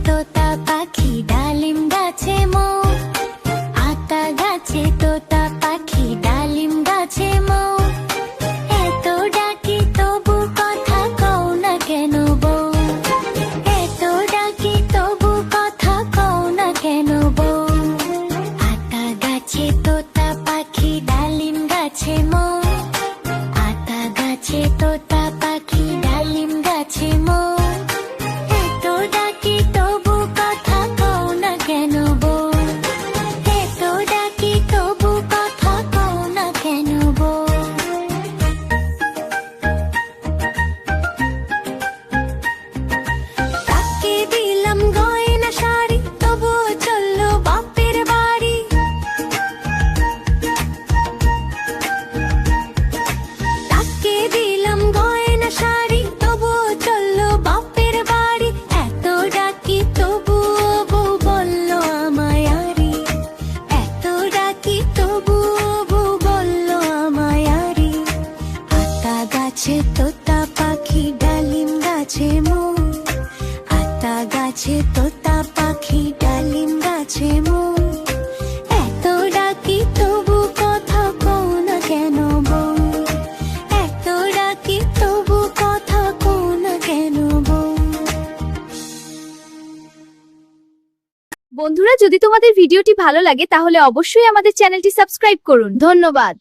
তোতা পাখি ডালিম গাছে মৌ, আতা গাছে তোতা পাখি ডালিম গাছে মৌ, এত ডাকি তবু কথা কও না কেন বউ, এত ডাকি তবু কথা কও না কেন বউ। আতা গাছে তোতা পাখি ডালিম গাছে মৌ, আতা গাছে তোতা পাখি ডালিম গাছে মৌ, এত ডাকি তবু কথা কও না কেন বউ, এত ডাকি তবু কথা কও না কেন বউ। তাকে দিলাম গয়না শাড়ি তবুও চললো বাপের বাড়ি, তাকে দিলাম গয়না শাড়ি তবুও চললো বাপের বাড়ি, এত ডাকি তবুও বউ বললো আমায় আরি, এত ডাকি তবুও বউ বললো আমায় আরি। আতা গাছে তোতা পাখি ডালিম গাছে মৌ, আতা গাছে তোতা পাখি ডালিম গাছে মৌ, এত ডাকি তবু কথা কও না কেন বউ, এত ডাকি তবু কথা কও না কেন বউ। বন্ধুরা, যদি তোমাদের ভিডিওটি ভালো লাগে তাহলে অবশ্যই আমাদের চ্যানেলটি সাবস্ক্রাইব করুন। ধন্যবাদ।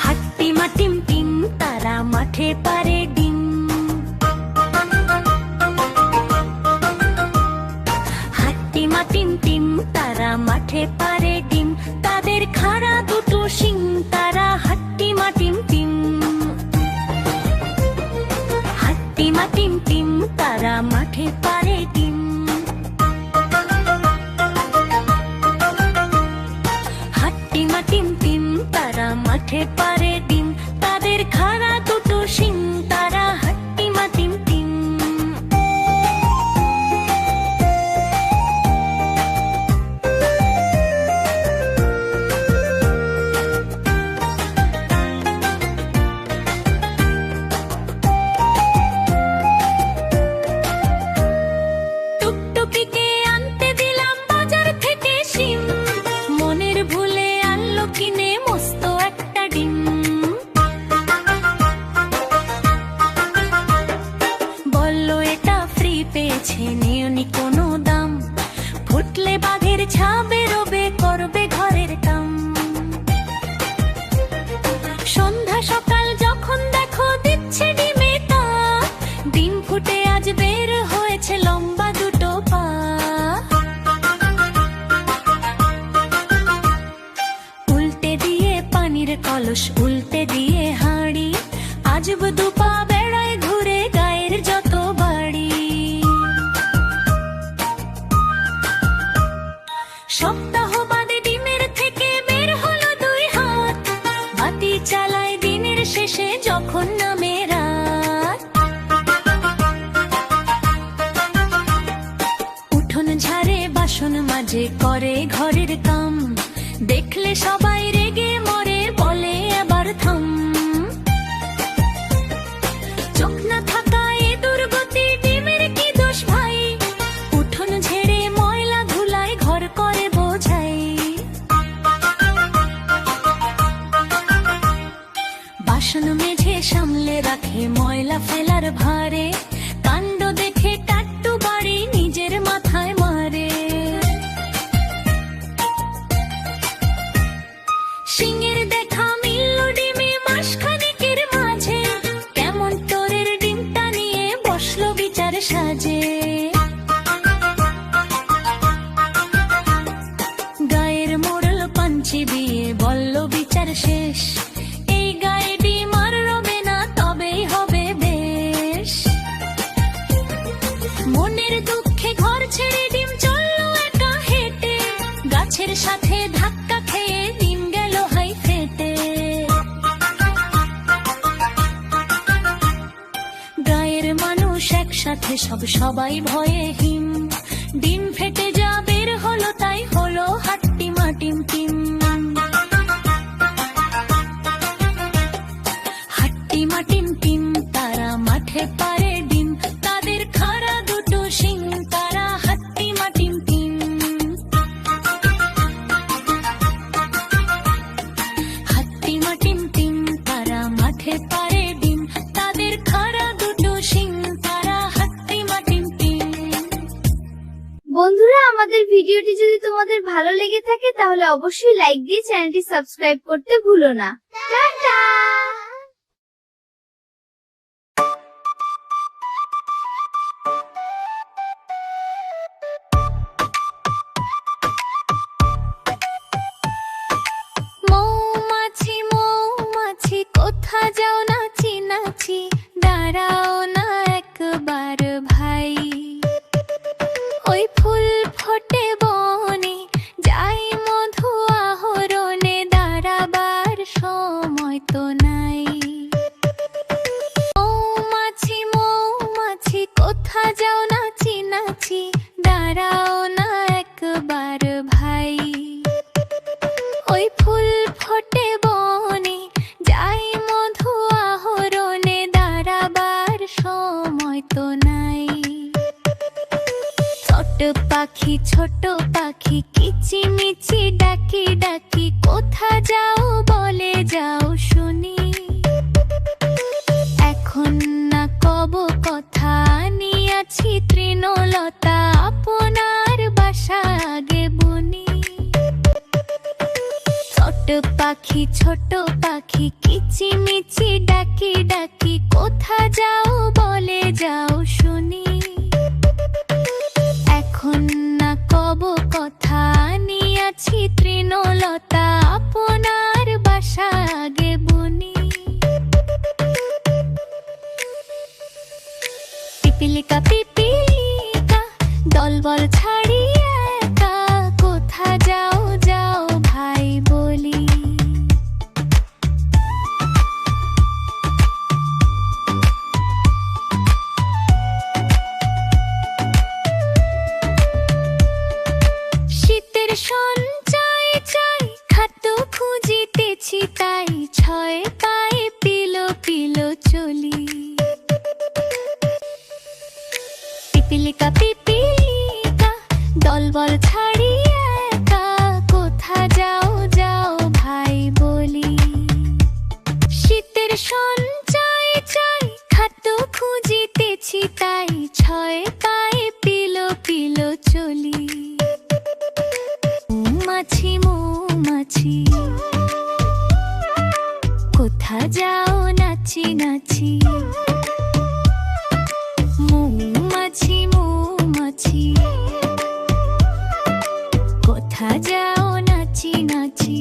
হাট্টিমা টিম টিম তারা মাঠে পারে ডিম, হাট্টিমা টিম টিম তারা মাঠে পারে ডিম, তাদের খাড়া দুটো শিং তারা হাট্টিমা টিম টিম, হাট্টিমা টিম টিম তারা মাঠে পারে ডিম, হাট্টিমা টিম টিম তারা মাঠে পারে ডিম, তাদের খাড়া দুটো শিং তারা হাট্টিমা টিম টিম। টুকটুকিকে আনতে দিলাম বাজার থেকে শিম, মনের ভুলে আনলো কিনে মস্ত একটা ডিম, বললো এটা ফ্রি পেয়েছে নেওনি কোনো দাম, ফুটলে বাঘের ছা বেরোবে করবে ঘরের কাম। সন্ধ্যা সকাল যখন দেখো দিচ্ছে ডিমে তা, ডিম ফুটে আজ বের হয়েছে লম্বা দুটো পা, উল্টে দিয়ে পানির কলস উল্টে দিয়ে হাঁড়ি, আজব দুপা বেড়ায় ঘুরে গায়ের যত বাড়ি। সপ্তাহ বাদে ডিমের থেকে বের হলো দুই হাত, বাতি চালায় দিনের শেষে যখন নামে রাত, উঠোন ঝাড়ে বাসন মাঝে করে ঘরের কাম, দেখলে সবাই রেগে মরে বলে আবার থাম, চোখ না থাকা এ দুর্গতি ডিমের কি দোষ ভাই, উঠোন ঝেড়ে ময়লা ধুলায় ঘর করে বোঝাই। বাসন মেঝে সামলে রাখে ময়লা ফেলার ভারে, কাণ্ড দেখে টাট্টু বাড়ি নিজের মাথায় মারে, সিংহের দেখা মিলল ডিমে মাসখানেকের মাঝে, কেমন তোরের ডিমটা নিয়ে বসলো বিচার সাজে, গায়ের মোড়ল পাঞ্চি বিয়ে বলল বিচার শেষ, এই গায়ে ডিম আর রবে না তবেই হবে বেশ, মনের দুঃখে ঘর ছেড়ে ডিম চললো একা হেঁটে, গাছের সাথে ধাক্কা খেয়ে ডিম সবাই ভয়ে হিম। ডিম ফেটে যা বের হলো তাই হলো হাট্টিমা টিম টিম। হাট্টিমা টিম টিম তারা মাঠে পারে ডিম, তাদের খাড়া দুটো শিং, তারা হাট্টিমা টিম টিম। হাট্টিমা টিম টিম তারা মাঠে পারে ডিম, তাদের খাড়া দুটো শিং, তারা হাট্টিমা টিম টিম। বন্ধুরা, আমাদের ভিডিওটি যদি তোমাদের ভালো লেগে থাকে তাহলে অবশ্যই লাইক দিয়ে চ্যানেলটি সাবস্ক্রাইব করতে ভুলো না। টাটা। মৌমাছি মৌমাছি কোথা যাও নাচি নাচি, দাঁড়াও না একবার ভাই। ওই ফুল ফোটে বনে যাই মধু আহরণে, দাঁড়াবার সময় তো নাই। মৌমাছি মৌমাছি কোথা যাও নাচি নাচি, দাঁড়াও না একবার ভাই। ওই ফুল ফোটে বনে যাই মধু আহরণে, দাঁড়াবার সময় তো নাই। ছোট পাখি কিচিমিচি ডাকি ডাকি, কোথা যাও বলে যাও শুনি। এখন না কব কথা নিয়াছি তৃণলতা, আপনার বাসা আগে বুনি। ছোট পাখি কিচিমিচি ডাকি ডাকি, কোথা যাও বলে যাও শুনি। এখন না কব কথা নিয়াছি তৃণলতা, আপনার বাসা আগে বুনি। পিপিলিকা পিপিলিকা দলবল ছাড়ি একা, কোথা যাও যাও ভাই বলি। শীতের সঞ্চয় চাই খাদ্য খুঁজিতেছি, তাই ছয় পায়ে পিলো পিলো চলি। পিপিলিকা পিপিলিকা দলবল ছাড়ি একা, কোথা যাও যাও ভাই বলি। শীতের সঞ্চয় চাই খাদ্য খুঁজিতেছি, তাই ছয় পায়ে পিলো পিলো চলি। মৌমাছি মৌমাছি কোথা যাও নাচি নাচি। মৌমাছি মৌমাছি কোথা যাও নাচি নাচি।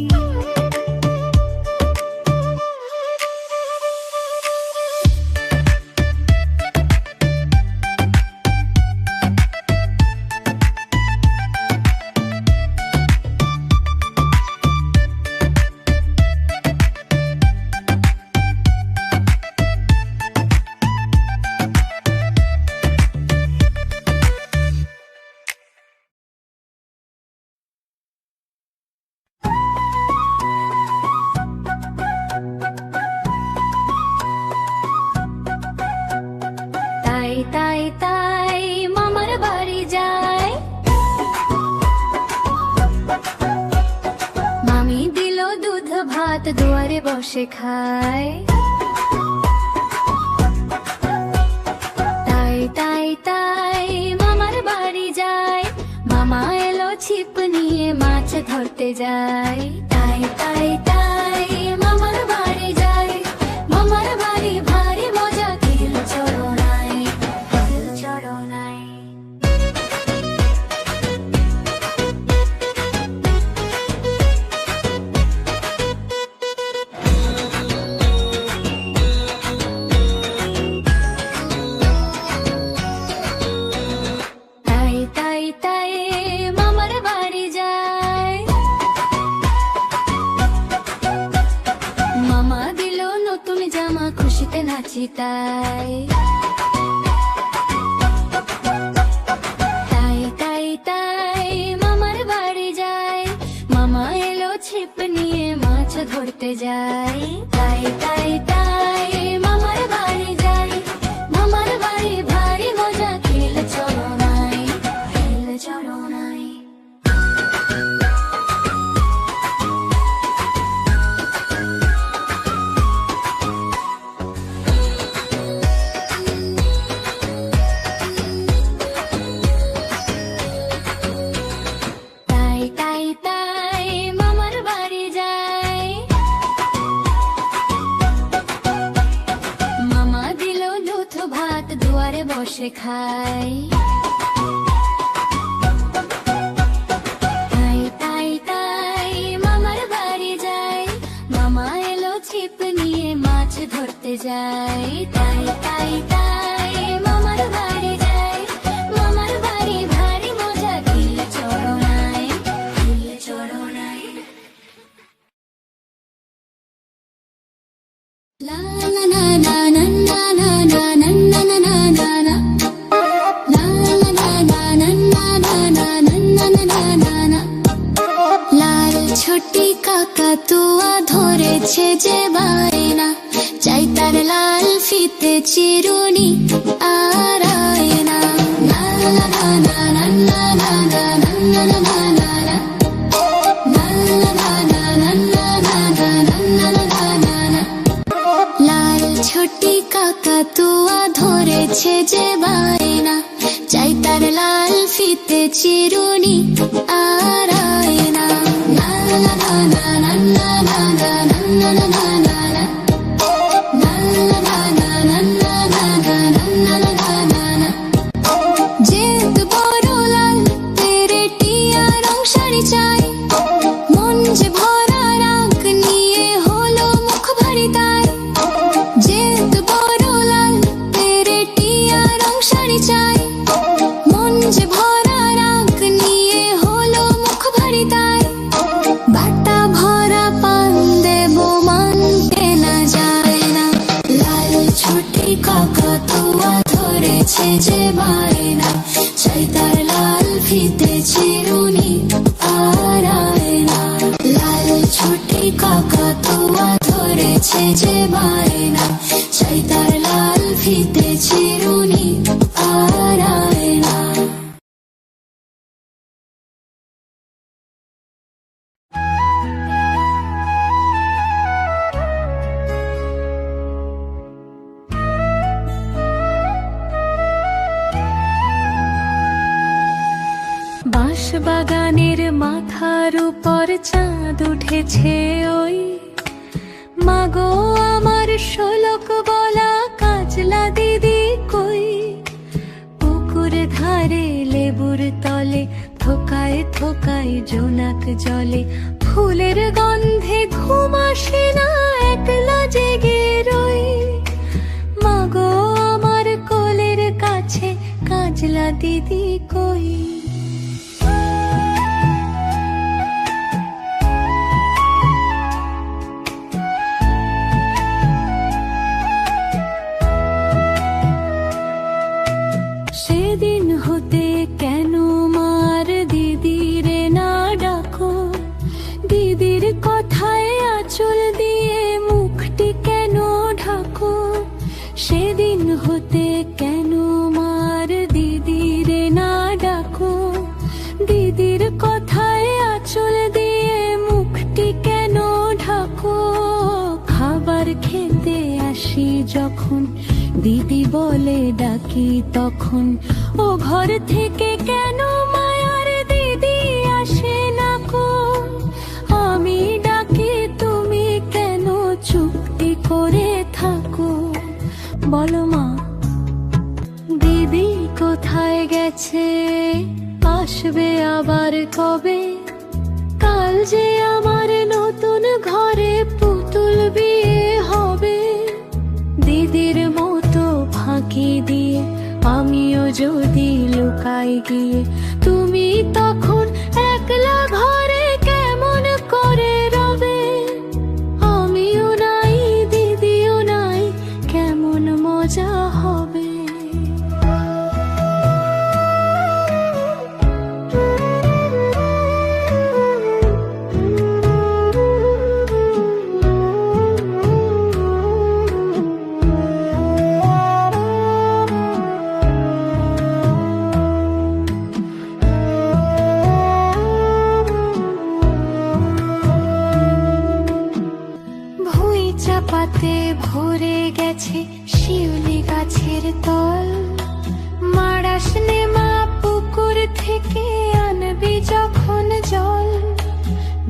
তাই তাই মামার বাড়ি যায়, মামি দিল দুধ ভাত দুয়ারে বসে খায়। তাই মামার বাড়ি যায়, মামা এলো ছিপ নিয়ে মাছ ধরতে যায়। তাই মামার বাড়ি যায়, মামার বাড়ি ভারী মজা কিল চড়নাই কিল চড়নাই। তাই মামার বাড়ি যায়, মামা দিল নতুন জামা খুশিতে নাচি তাই। ধরতে যাই। তাই তাই তাই মামার বাড়ি যাই, মামার বাড়ি ভারী মজা, খেলে চলো নাই, খেলে চলো নাই। তাই তাই তাই মামার বাড়ি যাই, মামা দিল দুধ ভাত, দুয়ারে বসে খাই। তাই তাই তাই মামার বাড়ি যাই, মামা এলো ছিপ নিয়ে মাছ ধরতে যাই। তাই তাই তাই মামার বাড়ি যাই, মামার বাড়ি ভারী মজা, খেলে চলো নাই, খেলে চলো নাই। লা লা না না না না না না না না না না না না। লা লা না না না না না না না না না না না। লাল ছোটি কাকাতুয়া ধরেছে যে বায়না, চাই তার লাল ফিতে চিরুনি আর আয়না। লা লা না না না না না না না না না না না। লা লা না না না না না না না না না। লাল ছোটি কাকাতুয়া ধরেছে যে বায়না, চাই তার লাল ফিতে চিরুনি আর আয়না। লা লা না না না না না না না না না না না। লা লা না না না না না না না না না। যেত বড় লাল তেরে টিয়া রং শাড়ি চাই, মন যে ভরা রাগ নিয়ে হলো মুখ ভারী তাই। যেত বড় লাল তেরে টিয়া রং শাড়ি চাই, মন যে ভরা রাগ নিয়ে হলো মুখ ভারী তাই। বাটা ভরা পান দেবো মানতে না যায় না, লাল ছোটি কাকাতুয়া ধরেছে যে বায়না, চাই তার লাল ফিতে চিরুনি আর আয়না। লাল ছোটি কাকাতুয়া ধরেছে যে বায়না, চাই তার লাল ফিতে চিরুনি আর আয়না। বাঁশবাগানের মাথার উপর চাঁদ উঠেছে ওই, মাগো আমার শোলক বলা কাজলা দিদি কই। পুকুর ধারে লেবুর তলে থোকায় থোকায় জোনাক জলে, ফুলের গন্ধে ঘুম আসে না, একলা জেগে রই। মাগো আমার কোলের কাছে কাজলা দিদি কই। সেদিন হতে কেন মার দিদিরে না ডাকো, দিদির কথায় আঁচল দিয়ে মুখটি কেন ঢাকো। সেদিন হতে কেন মার দিদিরে না ডাকো, দিদির কথায় আঁচল দিয়ে মুখটি কেন ঢাকো। খাবার খেতে আসি যখন দিদি বলে ডাকি তখন, ও ঘর থেকে কেন মায়ার দিদি আসে না কো। আমি ডাকি তুমি কেন চুপটি করে থাকো, বলো মা। দিদি কোথায় গেছে, আসবে আবার কবে। কাল যে আমার নতুন ঘরে পুতুল বিয়ে হবে, দিদির মতো ফাঁকি দিয়ে আমিও যদি লুকাই গিয়ে, তুমি তখন একলা ঘরে কেমন করে রবে। আমিও নাই দিদিও নাই, কেমন মজা হবে। পাতাতে ভরে গেছে শিউলি গাছের তল। মারাস নে মা পুকুর থেকে আনবি যখন জল।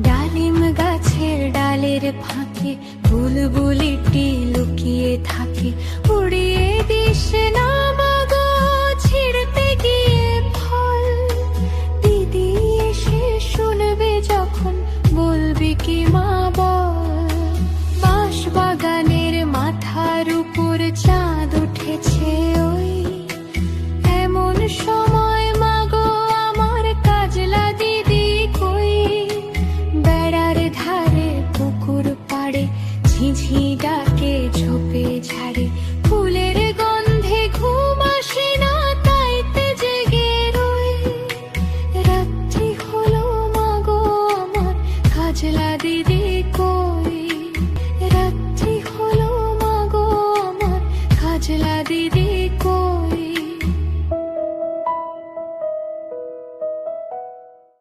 ডালিম গাছের ডালের ফাঁকে বুলবুলিটি লুকিয়ে থাকে। উড়িয়ে দিস না মাগো ছিঁড়তে গিয়ে ফল। দিদি এসে শুনবে যখন বলবি কি মা